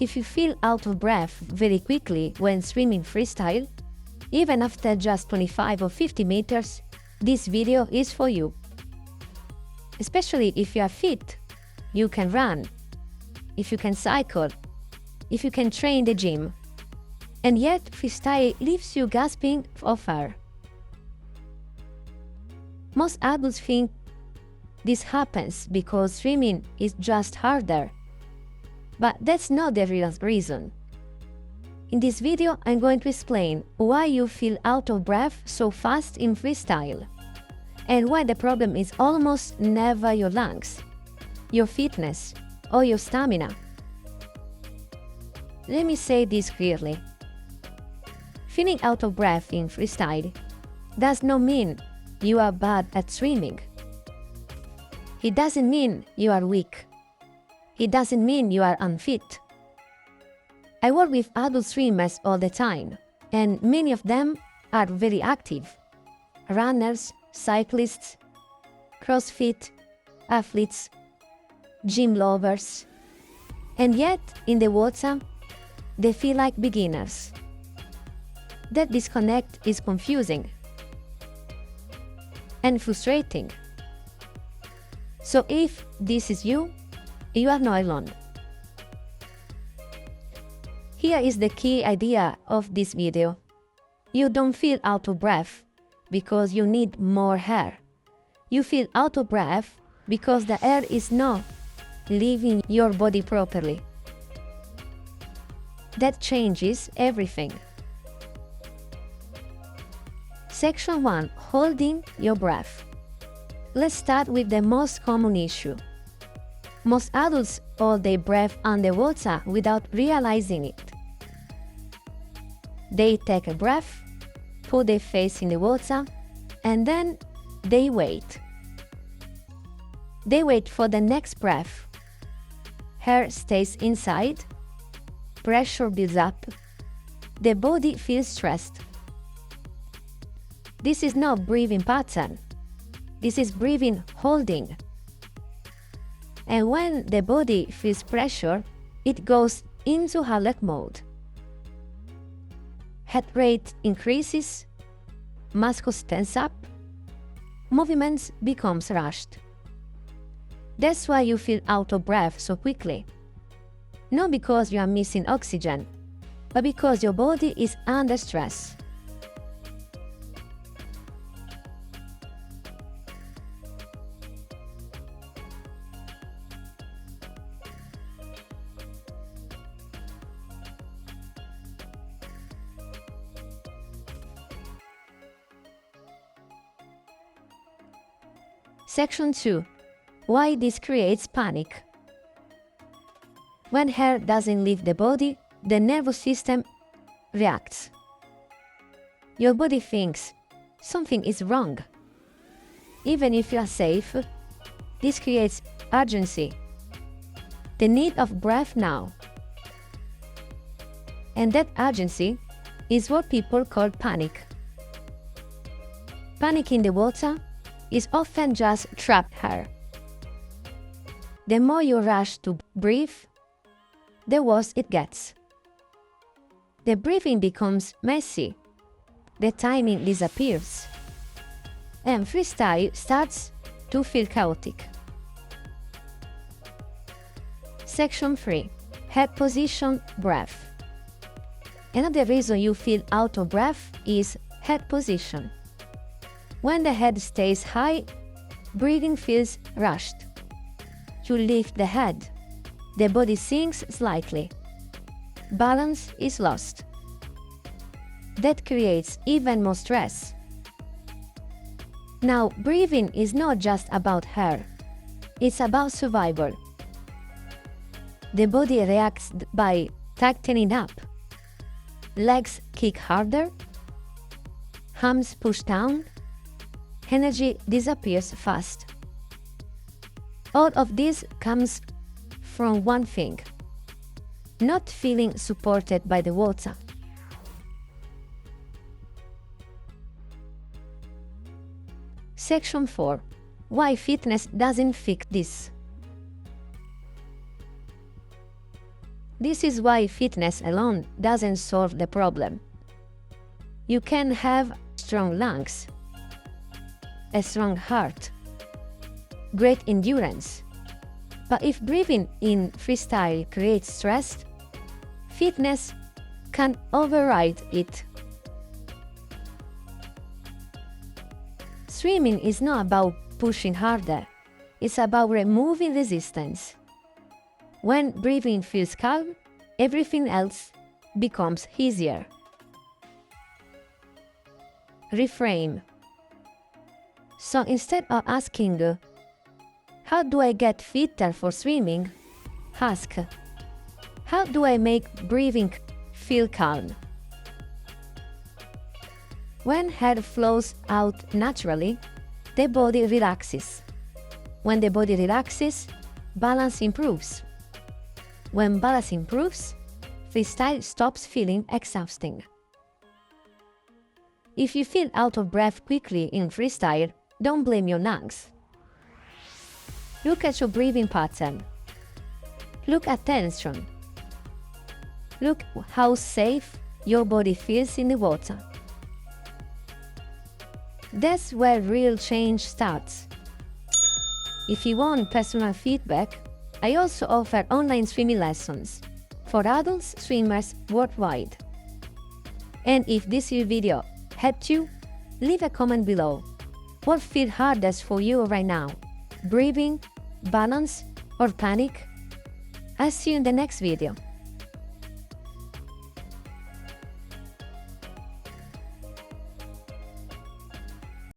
If you feel out of breath very quickly when swimming freestyle, even after just 25 or 50 meters, this video is for you. Especially if you are fit, you can run, if you can cycle, if you can train the gym. And yet freestyle leaves you gasping for air. Most adults think this happens because swimming is just harder. But that's not the real reason. In this video, I'm going to explain why you feel out of breath so fast in freestyle, and why the problem is almost never your lungs, your fitness, or your stamina. Let me say this clearly. Feeling out of breath in freestyle does not mean you are bad at swimming. It doesn't mean you are weak. It doesn't mean you are unfit. I work with adult swimmers all the time, and many of them are very active. Runners, cyclists, CrossFit, athletes, gym lovers. And yet, in the water, they feel like beginners. That disconnect is confusing and frustrating. So if this is you, you are not alone. Here is the key idea of this video. You don't feel out of breath because you need more air. You feel out of breath because the air is not leaving your body properly. That changes everything. Section 1. Holding your breath. Let's start with the most common issue. Most adults hold their breath underwater without realizing it. They take a breath, put their face in the water, and then they wait. They wait for the next breath. Air stays inside, pressure builds up, the body feels stressed. This is not breathing pattern. This is breathing holding. And when the body feels pressure, it goes into alert mode. Heart rate increases, muscles tense up, movements becomes rushed. That's why you feel out of breath so quickly. Not because you are missing oxygen, but because your body is under stress. Section 2. Why this creates panic. When air doesn't leave the body, the nervous system reacts. Your body thinks something is wrong. Even if you are safe, this creates urgency, the need of breath now. And that urgency is what people call panic. Panic in the water is often just trapped air. The more you rush to breathe, the worse it gets. The breathing becomes messy, the timing disappears, and freestyle starts to feel chaotic. Section 3. Head position, breath. Another reason you feel out of breath is head position. When the head stays high, breathing feels rushed. You lift the head, the body sinks slightly. Balance is lost. That creates even more stress. Now, breathing is not just about air, it's about survival. The body reacts by tightening up. Legs kick harder, arms push down, energy disappears fast. All of this comes from one thing: not feeling supported by the water. Section 4. Why fitness doesn't fix this. This is why fitness alone doesn't solve the problem. You can have strong lungs, a strong heart, great endurance. But if breathing in freestyle creates stress, fitness can override it. Swimming is not about pushing harder, it's about removing resistance. When breathing feels calm, everything else becomes easier. Reframe. So instead of asking, how do I get fitter for swimming? Ask, how do I make breathing feel calm? When air flows out naturally, the body relaxes. When the body relaxes, balance improves. When balance improves, freestyle stops feeling exhausting. If you feel out of breath quickly in freestyle, don't blame your lungs. Look at your breathing pattern. Look at tension. Look how safe your body feels in the water. That's where real change starts. If you want personal feedback, I also offer online swimming lessons for adults swimmers worldwide. And if this video helped you, leave a comment below. What feels hardest for you right now? Breathing, balance, or panic? I'll see you in the next video.